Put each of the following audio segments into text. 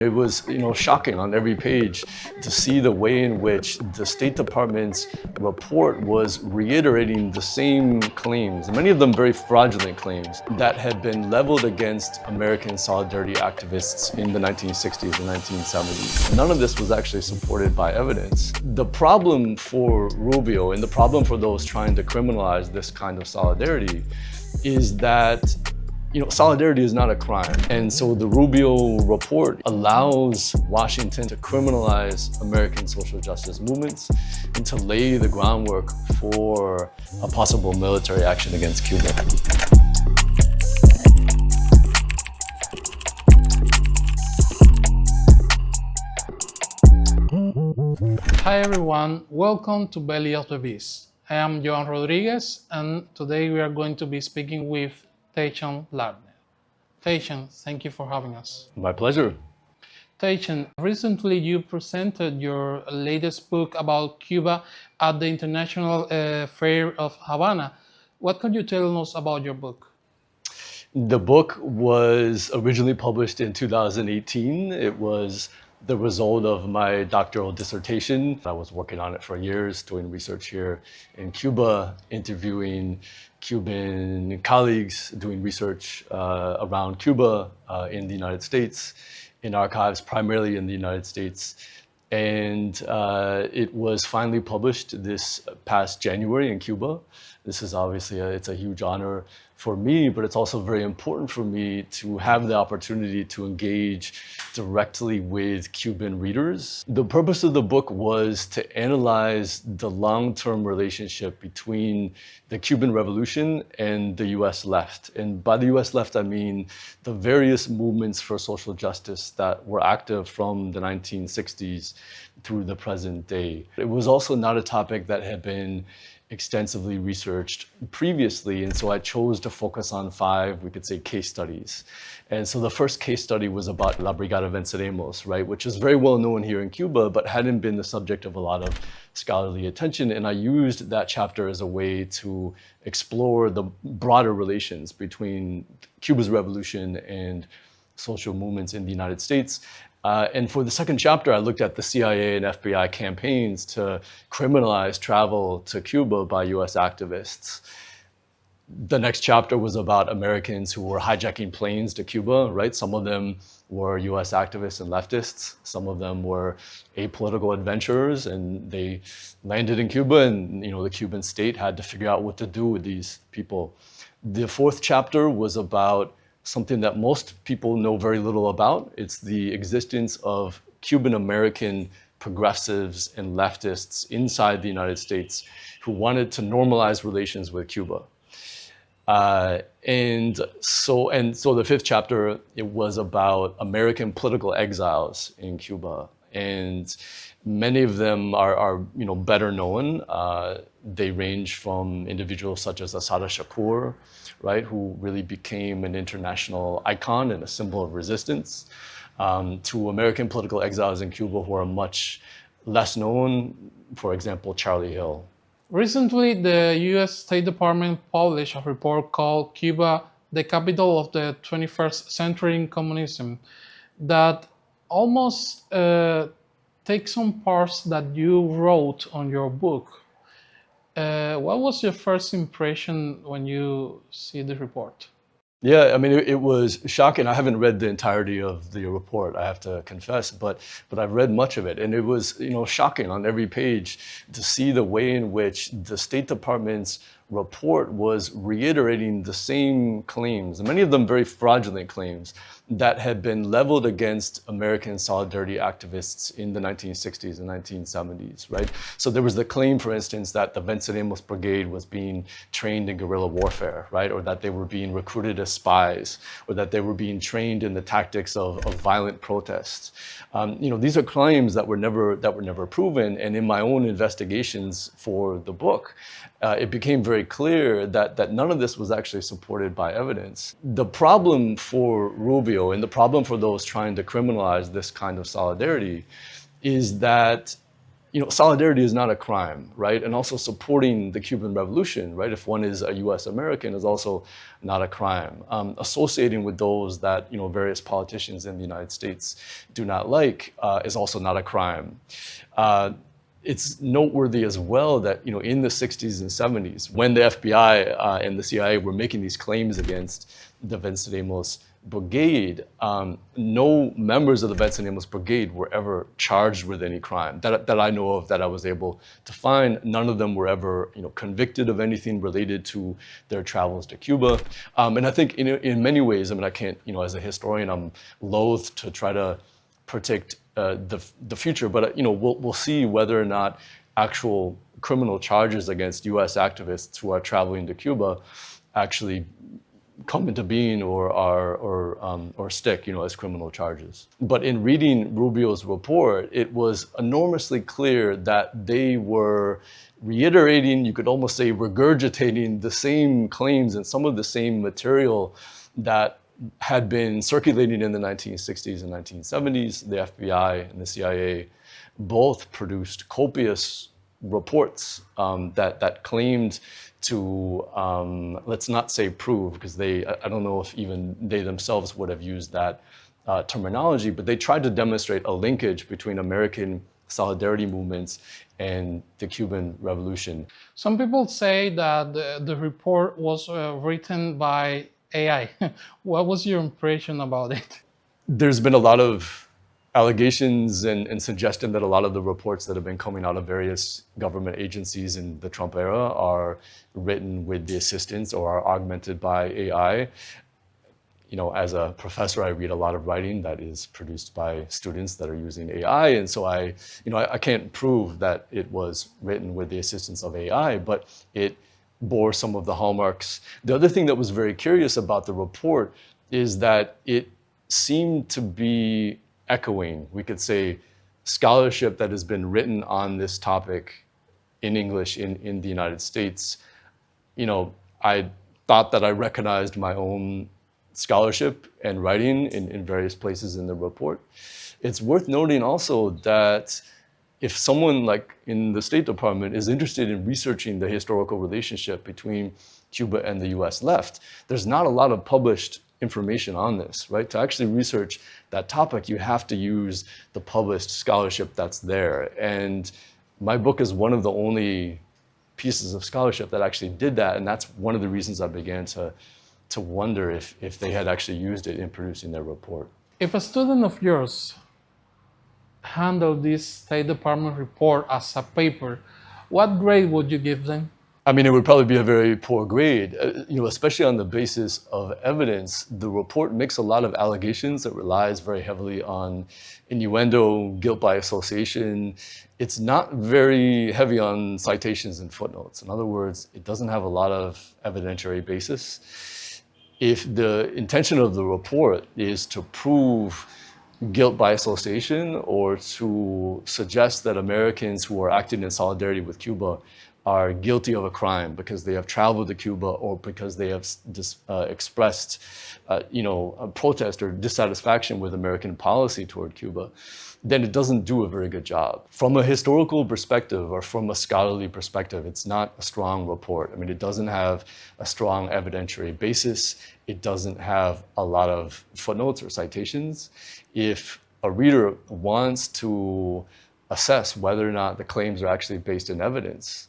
It was, shocking on every page to see the way in which the State Department's report was reiterating the same claims, many of them very fraudulent claims, that had been leveled against American solidarity activists in the 1960s and 1970s. None of this was actually supported by evidence. The problem for Rubio and the problem for those trying to criminalize this kind of solidarity is that solidarity is not a crime. And so the Rubio report allows Washington to criminalize American social justice movements and to lay the groundwork for a possible military action against Cuba. Hi everyone, welcome to Belly of the Beast. I am Yohan Rodríguez, and today we are going to be speaking with Teishan Latner. Teishan, thank you for having us. My pleasure. Teishan, recently you presented your latest book about Cuba at the International Fair of Havana. What can you tell us about your book? The book was originally published in 2018. It was the result of my doctoral dissertation. I was working on it for years, doing research here in Cuba, interviewing Cuban colleagues, doing research around Cuba in the United States, in archives primarily in the United States. And it was finally published this past January in Cuba. This is obviously it's a huge honor for me, but it's also very important for me to have the opportunity to engage directly with Cuban readers. The purpose of the book was to analyze the long-term relationship between the Cuban Revolution and the U.S. left. And by the U.S. left, I mean the various movements for social justice that were active from the 1960s through the present day. It was also not a topic that had been extensively researched previously, and so I chose to focus on 5, we could say, case studies. And so the first case study was about La Brigada Venceremos, right, which is very well known here in Cuba, but hadn't been the subject of a lot of scholarly attention. And I used that chapter as a way to explore the broader relations between Cuba's revolution and social movements in the United States. And for the second chapter, I looked at the CIA and FBI campaigns to criminalize travel to Cuba by US activists. The next chapter was about Americans who were hijacking planes to Cuba, right? Some of them were US activists and leftists. Some of them were apolitical adventurers, and they landed in Cuba, and the Cuban state had to figure out what to do with these people. The fourth chapter was about something that most people know very little about. It's the existence of Cuban American progressives and leftists inside the United States who wanted to normalize relations with Cuba. And so the fifth chapter, it was about American political exiles in Cuba. And many of them are better known. They range from individuals such as Assata Shakur, right, who really became an international icon and a symbol of resistance, to American political exiles in Cuba who are much less known, for example, Charlie Hill. Recently, the U.S. State Department published a report called Cuba, the Capital of the 21st Century in Communism, that almost takes some parts that you wrote on your book. What was your first impression when you see the report? Yeah, I mean, it was shocking. I haven't read the entirety of the report, I have to confess, but I've read much of it. And it was, shocking on every page to see the way in which the State Department's report was reiterating the same claims, many of them very fraudulent claims, that had been leveled against American solidarity activists in the 1960s and 1970s, right? So there was the claim, for instance, that the Venceremos Brigade was being trained in guerrilla warfare, right? Or that they were being recruited as spies, or that they were being trained in the tactics of violent protests. These are claims that were never proven. And in my own investigations for the book, it became very clear that none of this was actually supported by evidence. The problem for Rubio and the problem for those trying to criminalize this kind of solidarity is that solidarity is not a crime, right? And also supporting the Cuban Revolution, right? If one is a U.S. American, is also not a crime. Associating with those that various politicians in the United States do not like is also not a crime. It's noteworthy as well that in the 60s and 70s, when the FBI and the CIA were making these claims against the Venceremos Brigade, no members of the Venceremos Brigade were ever charged with any crime that I know of, that I was able to find. None of them were ever convicted of anything related to their travels to Cuba. And I think in many ways, I mean, I can't, as a historian, I'm loath to try to predict the future, but we'll see whether or not actual criminal charges against U.S. activists who are traveling to Cuba actually come into being or stick, as criminal charges. But in reading Rubio's report, it was enormously clear that they were reiterating, you could almost say regurgitating, the same claims and some of the same material that had been circulating in the 1960s and 1970s. The FBI and the CIA both produced copious reports that claimed to, let's not say prove, because I don't know if even they themselves would have used that terminology, but they tried to demonstrate a linkage between American solidarity movements and the Cuban Revolution. Some people say that the report was written by AI. What was your impression about it? There's been a lot of allegations and suggestion that a lot of the reports that have been coming out of various government agencies in the Trump era are written with the assistance or are augmented by AI. As a professor, I read a lot of writing that is produced by students that are using AI. And so I can't prove that it was written with the assistance of AI, but it bore some of the hallmarks. The other thing that was very curious about the report is that it seemed to be echoing, we could say, scholarship that has been written on this topic in English in the United States. I thought that I recognized my own scholarship and writing in various places in the report. It's worth noting also that if someone like in the State Department is interested in researching the historical relationship between Cuba and the US left, there's not a lot of published information on this, right? To actually research that topic, you have to use the published scholarship that's there. And my book is one of the only pieces of scholarship that actually did that. And that's one of the reasons I began to wonder if they had actually used it in producing their report. If a student of yours handled this State Department report as a paper, what grade would you give them? I mean, it would probably be a very poor grade, especially on the basis of evidence. The report makes a lot of allegations that relies very heavily on innuendo, guilt by association. It's not very heavy on citations and footnotes. In other words, it doesn't have a lot of evidentiary basis. If the intention of the report is to prove guilt by association or to suggest that Americans who are acting in solidarity with Cuba are guilty of a crime because they have traveled to Cuba or because they have expressed, a protest or dissatisfaction with American policy toward Cuba, then it doesn't do a very good job. From a historical perspective or from a scholarly perspective, it's not a strong report. I mean, it doesn't have a strong evidentiary basis. It doesn't have a lot of footnotes or citations. If a reader wants to assess whether or not the claims are actually based in evidence,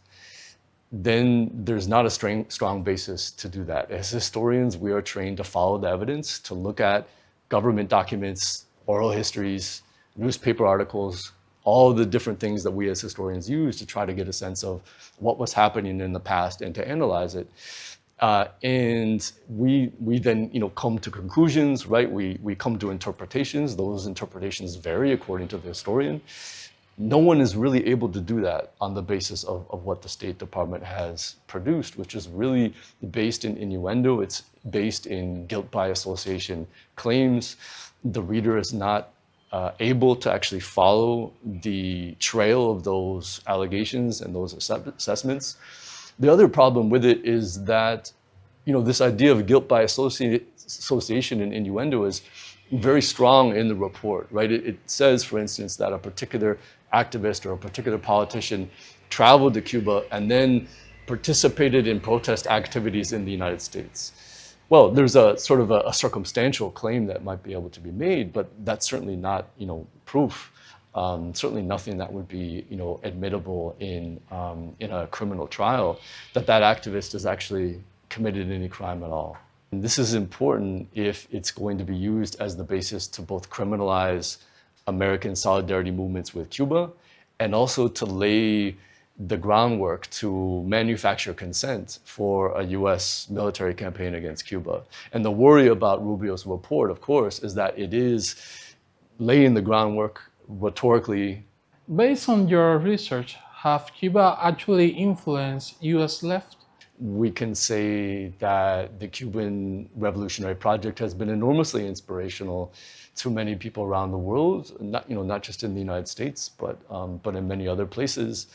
then there's not a strong basis to do that. As historians, we are trained to follow the evidence, to look at government documents, oral histories, newspaper articles, all the different things that we as historians use to try to get a sense of what was happening in the past and to analyze it. And we then come to conclusions, right? We come to interpretations. Those interpretations vary according to the historian. No one is really able to do that on the basis of what the State Department has produced, which is really based in innuendo. It's based in guilt by association claims. The reader is not able to actually follow the trail of those allegations and those assessments. The other problem with it is that, this idea of guilt by association and innuendo is very strong in the report, right? It says, for instance, that a particular activist or a particular politician traveled to Cuba and then participated in protest activities in the United States. Well, there's a sort of a circumstantial claim that might be able to be made, but that's certainly not, proof. Certainly nothing that would be, admittable in a criminal trial that activist has actually committed any crime at all. And this is important if it's going to be used as the basis to both criminalize American solidarity movements with Cuba and also to lay the groundwork to manufacture consent for a U.S. military campaign against Cuba. And the worry about Rubio's report, of course, is that it is laying the groundwork rhetorically. Based on your research, have Cuba actually influenced U.S. left? We can say that the Cuban Revolutionary Project has been enormously inspirational to many people around the world, not just in the United States, but in many other places.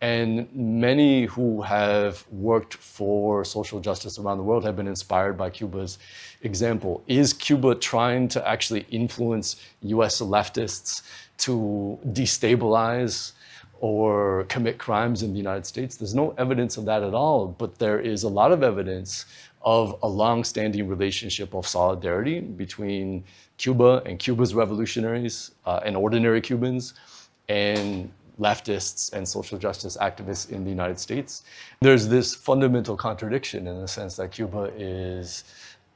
And many who have worked for social justice around the world have been inspired by Cuba's example. Is Cuba trying to actually influence US leftists to destabilize or commit crimes in the United States? There's no evidence of that at all, but there is a lot of evidence of a long-standing relationship of solidarity between Cuba and Cuba's revolutionaries and ordinary Cubans and leftists and social justice activists in the United States. There's this fundamental contradiction in the sense that Cuba is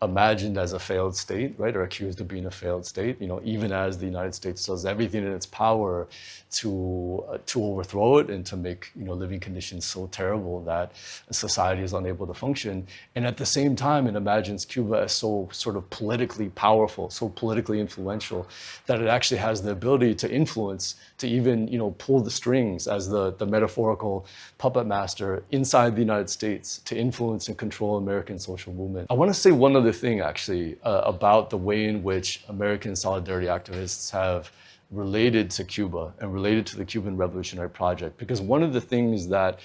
imagined as a failed state, right, or accused of being a failed state, even as the United States does everything in its power to overthrow it and to make, living conditions so terrible that society is unable to function. And at the same time, it imagines Cuba as so sort of politically powerful, so politically influential, that it actually has the ability to influence, to even, pull the strings as the metaphorical puppet master inside the United States to influence and control American social movement. I want to say one other thing, actually, about the way in which American solidarity activists have related to Cuba and related to the Cuban Revolutionary Project. Because one of the things that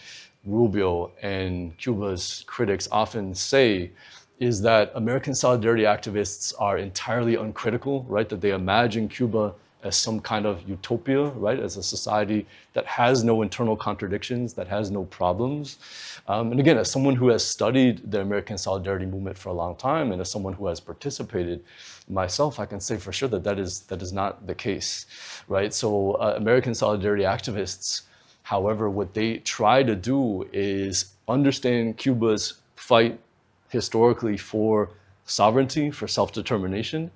Rubio and Cuba's critics often say is that American solidarity activists are entirely uncritical, right? That they imagine Cuba as some kind of utopia, right? As a society that has no internal contradictions, that has no problems. And again, as someone who has studied the American solidarity movement for a long time, and as someone who has participated myself, I can say for sure that that is not the case, right? So American solidarity activists, however, what they try to do is understand Cuba's fight historically for sovereignty, for self-determination,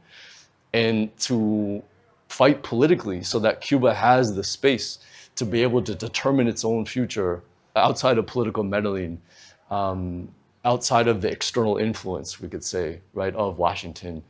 and to fight politically so that Cuba has the space to be able to determine its own future outside of political meddling, outside of the external influence, we could say, right, of Washington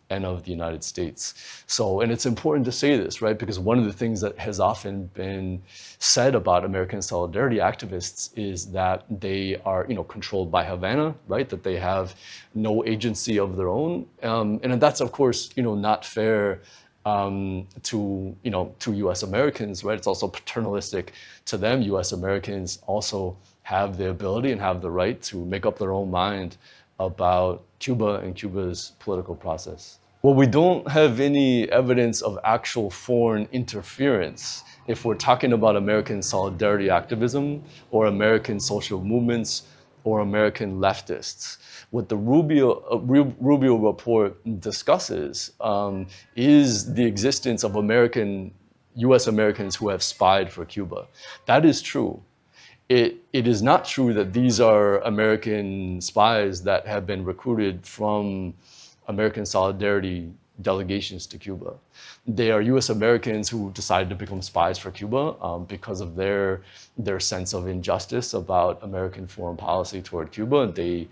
and of the United States. So, and it's important to say this, right, because one of the things that has often been said about American solidarity activists is that they are, controlled by Havana, right, that they have no agency of their own. And that's, of course, not fair to U.S. Americans, right? It's also paternalistic to them. U.S. Americans also have the ability and have the right to make up their own mind about Cuba and Cuba's political process. Well, we don't have any evidence of actual foreign interference if we're talking about American solidarity activism or American social movements or American leftists. What the Rubio report discusses is the existence of U.S. Americans who have spied for Cuba. That is true. It is not true that these are American spies that have been recruited from American solidarity delegations to Cuba. They are U.S. Americans who decided to become spies for Cuba because of their sense of injustice about American foreign policy toward Cuba. They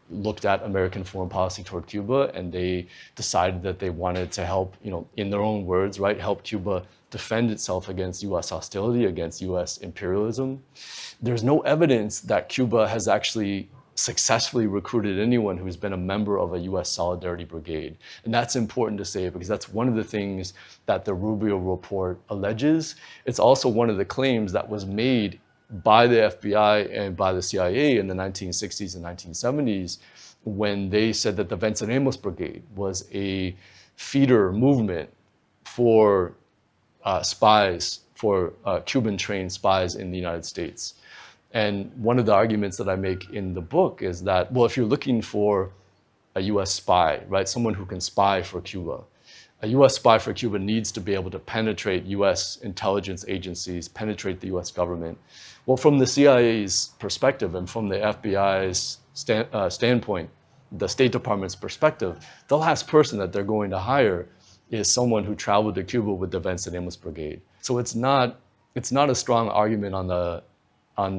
looked at American foreign policy toward Cuba and they decided that they wanted to help, in their own words, right, help Cuba defend itself against U.S. hostility, against U.S. imperialism. There's no evidence that Cuba has actually successfully recruited anyone who's been a member of a U.S. Solidarity Brigade. And that's important to say because that's one of the things that the Rubio report alleges. It's also one of the claims that was made by the FBI and by the CIA in the 1960s and 1970s when they said that the Venceremos Brigade was a feeder movement for spies, for Cuban-trained spies in the United States. And one of the arguments that I make in the book is that, well, if you're looking for a US spy, right, someone who can spy for Cuba, a US spy for Cuba needs to be able to penetrate US intelligence agencies, penetrate the US government. Well, from the CIA's perspective and from the FBI's standpoint, the State Department's perspective, the last person that they're going to hire is someone who traveled to Cuba with the Venceremos Brigade. So it's not a strong argument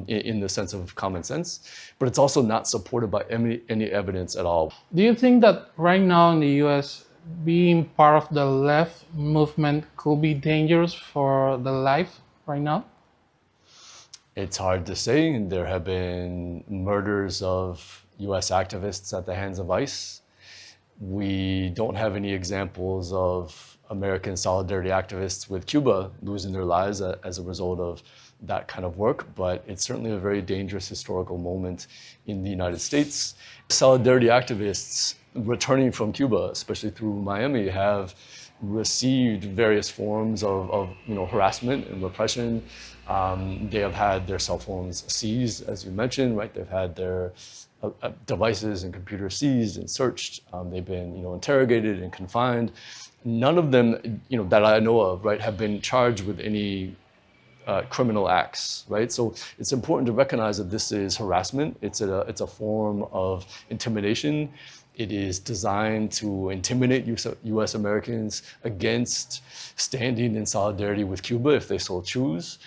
in the sense of common sense, but it's also not supported by any evidence at all. Do you think that right now in the US, being part of the left movement could be dangerous for the life right now? It's hard to say. There have been murders of US activists at the hands of ICE. We don't have any examples of American solidarity activists with Cuba losing their lives as a result of that kind of work, but it's certainly a very dangerous historical moment in the United States. Solidarity activists returning from Cuba, especially through Miami, have received various forms of harassment and repression. They have had their cell phones seized, as you mentioned, right? They've had their devices and computers seized and searched. They've been, interrogated and confined. None of them, that I know of, right, have been charged with any criminal acts, right? So it's important to recognize that this is harassment. It's a form of intimidation. It is designed to intimidate U.S. Americans against standing in solidarity with Cuba if they so choose.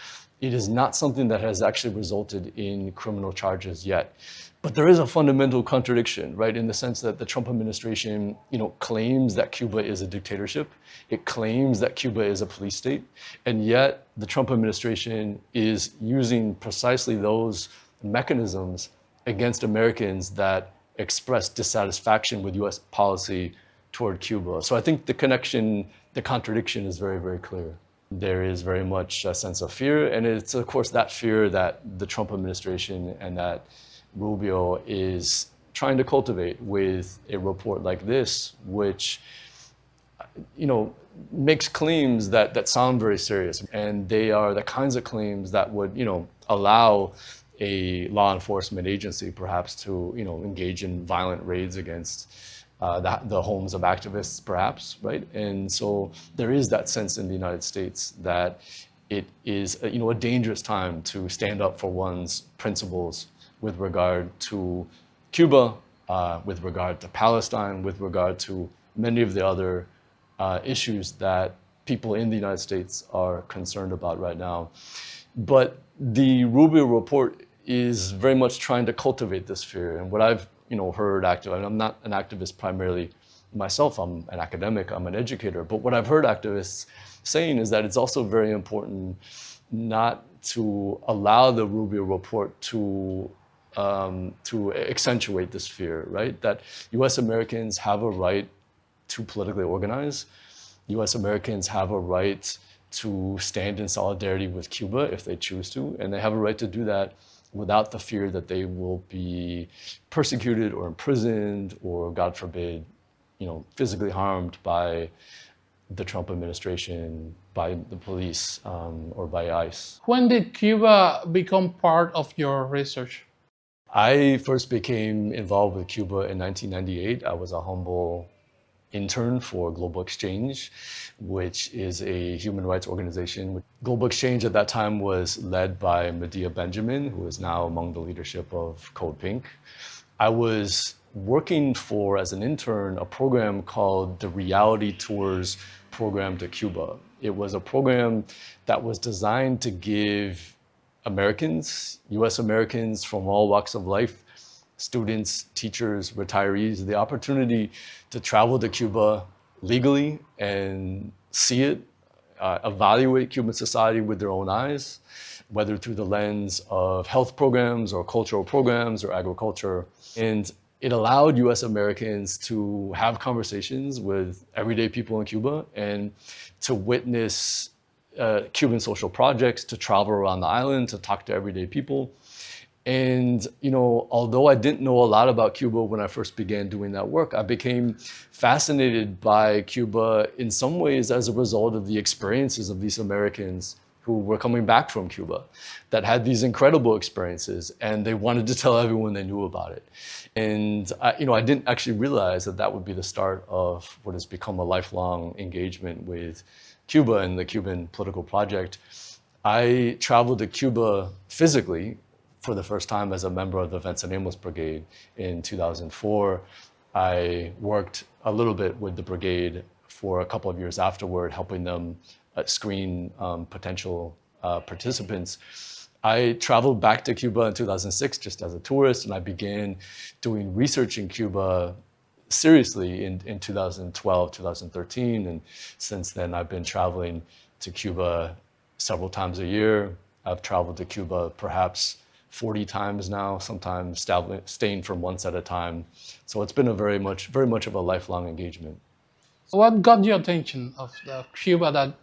It is not something that has actually resulted in criminal charges yet. But there is a fundamental contradiction, right, in the sense that the Trump administration, claims that Cuba is a dictatorship. It claims that Cuba is a police state. And yet the Trump administration is using precisely those mechanisms against Americans that express dissatisfaction with US policy toward Cuba. So I think the contradiction is very, very clear. There is very much a sense of fear. And it's, of course, that fear that the Trump administration and that Rubio is trying to cultivate with a report like this, which, makes claims that sound very serious. And they are the kinds of claims that would, allow a law enforcement agency perhaps to, engage in violent raids against the homes of activists, perhaps, right? And so there is that sense in the United States that it is, a dangerous time to stand up for one's principles with regard to Cuba, with regard to Palestine, with regard to many of the other issues that people in the United States are concerned about right now. But the Rubio report is very much trying to cultivate this fear. And what I've heard I'm not an activist primarily myself, I'm an academic, I'm an educator, but what I've heard activists saying is that it's also very important not to allow the Rubio report to accentuate this fear, right? That US Americans have a right to politically organize. US Americans have a right to stand in solidarity with Cuba if they choose to, and they have a right to do that without the fear that they will be persecuted or imprisoned or, God forbid, physically harmed by the Trump administration, by the police, or by ICE. When did Cuba become part of your research? I first became involved with Cuba in 1998. I was a humble intern for Global Exchange, which is a human rights organization. Global Exchange at that time was led by Medea Benjamin, who is now among the leadership of Code Pink. I was working as an intern, a program called the Reality Tours Program to Cuba. It was a program that was designed to give Americans, US Americans from all walks of life, students, teachers, retirees, the opportunity to travel to Cuba legally and see it, evaluate Cuban society with their own eyes, whether through the lens of health programs or cultural programs or agriculture. And it allowed US Americans to have conversations with everyday people in Cuba and to witness Cuban social projects, to travel around the island, to talk to everyday people. And, although I didn't know a lot about Cuba when I first began doing that work, I became fascinated by Cuba in some ways as a result of the experiences of these Americans who were coming back from Cuba that had these incredible experiences, and they wanted to tell everyone they knew about it. And I didn't actually realize that that would be the start of what has become a lifelong engagement with Cuba and the Cuban political project. I traveled to Cuba physically for the first time as a member of the Venceremos Brigade in 2004. I worked a little bit with the brigade for a couple of years afterward, helping them screen potential participants. I traveled back to Cuba in 2006 just as a tourist, and I began doing research in Cuba seriously in 2012, 2013. And since then, I've been traveling to Cuba several times a year. I've traveled to Cuba perhaps 40 times now, sometimes staying for months at a time. So it's been a very much of a lifelong engagement. What got your attention of Cuba that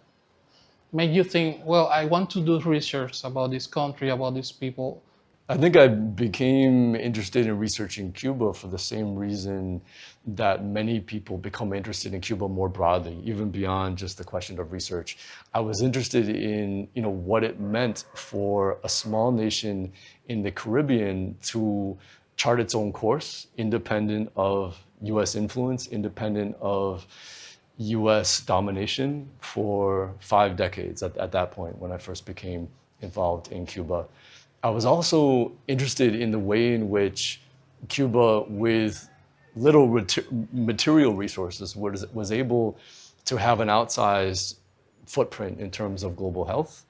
made you think, well, I want to do research about this country, about these people? I think I became interested in researching Cuba for the same reason that many people become interested in Cuba more broadly, even beyond just the question of research. I was interested in, what it meant for a small nation in the Caribbean to chart its own course, independent of U.S. influence, independent of U.S. domination for 5 decades at that point when I first became involved in Cuba. I was also interested in the way in which Cuba, with little material resources, was able to have an outsized footprint in terms of global health.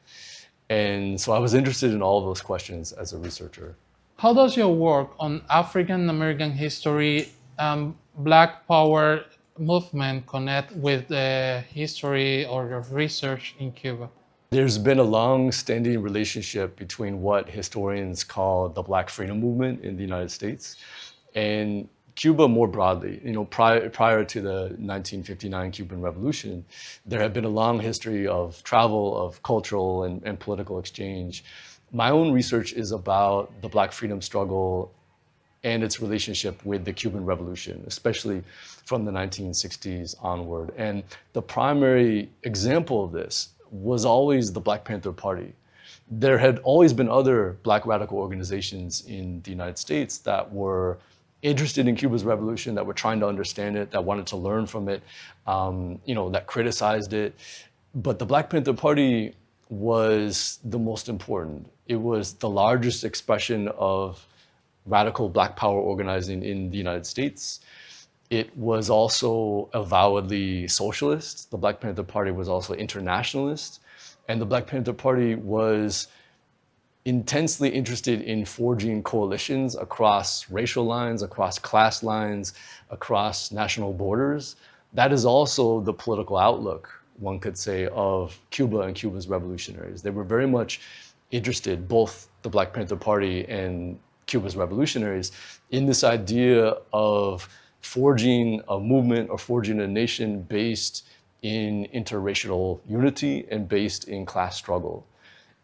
And so I was interested in all of those questions as a researcher. How does your work on African American history and Black Power movement connect with the history or your research in Cuba? There's been a long-standing relationship between what historians call the Black Freedom Movement in the United States and Cuba more broadly. Prior to the 1959 Cuban Revolution, there had been a long history of travel, of cultural and political exchange. My own research is about the Black freedom struggle and its relationship with the Cuban Revolution, especially from the 1960s onward. And the primary example of this was always the Black Panther Party. There had always been other Black radical organizations in the United States that were interested in Cuba's revolution, that were trying to understand it, that wanted to learn from it, that criticized it. But the Black Panther Party was the most important. It was the largest expression of radical Black power organizing in the United States. It was also avowedly socialist. The Black Panther Party was also internationalist. And the Black Panther Party was intensely interested in forging coalitions across racial lines, across class lines, across national borders. That is also the political outlook, one could say, of Cuba and Cuba's revolutionaries. They were very much interested, both the Black Panther Party and Cuba's revolutionaries, in this idea of forging a movement or forging a nation based in interracial unity and based in class struggle.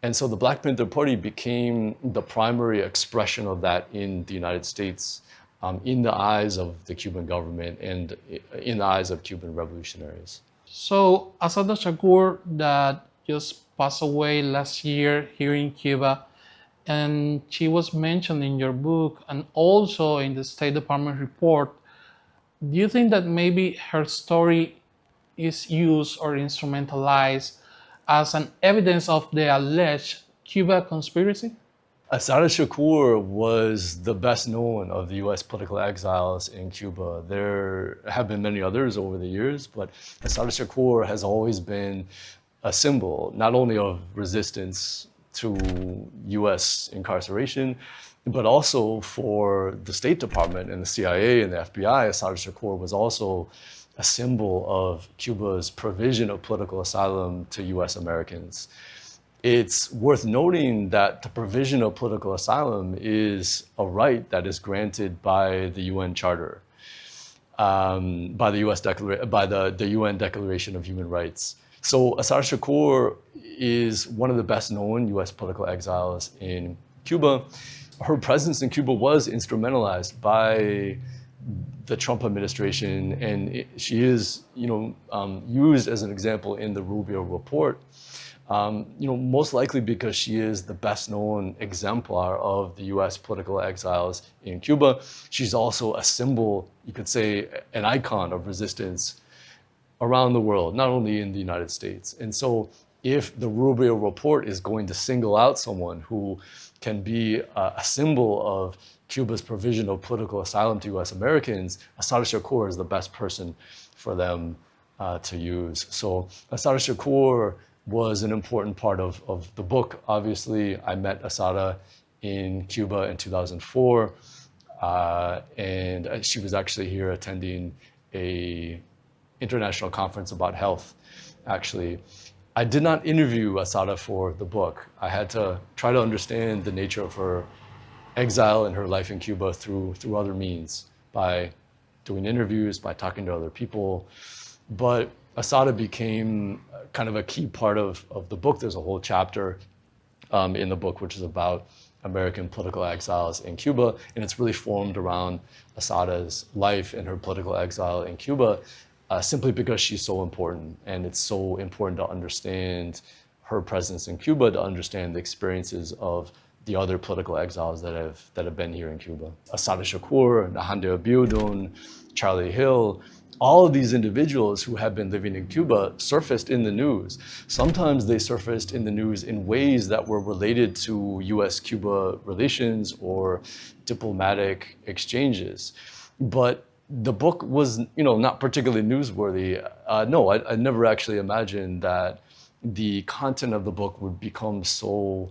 And so the Black Panther Party became the primary expression of that in the United States, in the eyes of the Cuban government and in the eyes of Cuban revolutionaries. So Assata Shakur, that just passed away last year here in Cuba, and she was mentioned in your book and also in the State Department report. Do you think that maybe her story is used or instrumentalized as an evidence of the alleged Cuba conspiracy? Assata Shakur was the best known of the U.S. political exiles in Cuba. There have been many others over the years, but Assata Shakur has always been a symbol, not only of resistance to U.S. incarceration, but also for the State Department and the CIA and the FBI. Assata Shakur was also a symbol of Cuba's provision of political asylum to U.S. Americans. It's worth noting that the provision of political asylum is a right that is granted by the UN Charter, by the UN Declaration of Human Rights. So Assata Shakur is one of the best known U.S. political exiles in Cuba. her presence in Cuba was instrumentalized by the Trump administration, and she is, used as an example in the Rubio report. Most likely because she is the best known exemplar of the U.S. political exiles in Cuba. She's also a symbol, you could say, an icon of resistance around the world, not only in the United States. And so if the Rubio report is going to single out someone who can be a symbol of Cuba's provision of political asylum to U.S. Americans, Assata Shakur is the best person for them to use. So Assata Shakur was an important part of the book. Obviously, I met Assata in Cuba in 2004, and she was actually here attending a international conference about health, actually. I did not interview Assata for the book. I had to try to understand the nature of her exile and her life in Cuba through other means, by doing interviews, by talking to other people. But Assata became kind of a key part of the book. There's a whole chapter in the book which is about American political exiles in Cuba, and it's really formed around Assata's life and her political exile in Cuba, simply because she's so important, and it's so important to understand her presence in Cuba, to understand the experiences of the other political exiles that have been here in Cuba. Assata Shakur, Nahande Abiodun, Charlie Hill, all of these individuals who have been living in Cuba surfaced in the news. Sometimes they surfaced in the news in ways that were related to U.S.-Cuba relations or diplomatic exchanges. But the book was, not particularly newsworthy. No, I never actually imagined that the content of the book would become so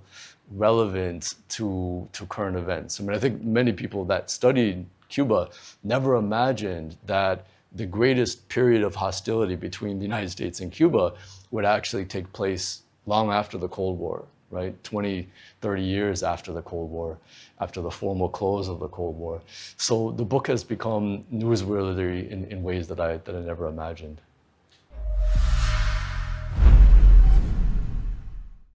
relevant to current events. I mean, I think many people that studied Cuba never imagined that the greatest period of hostility between the United States and Cuba would actually take place long after the Cold War, right? 20, 30 years after the Cold War, after the formal close of the Cold War. So the book has become newsworthy in ways that I never imagined.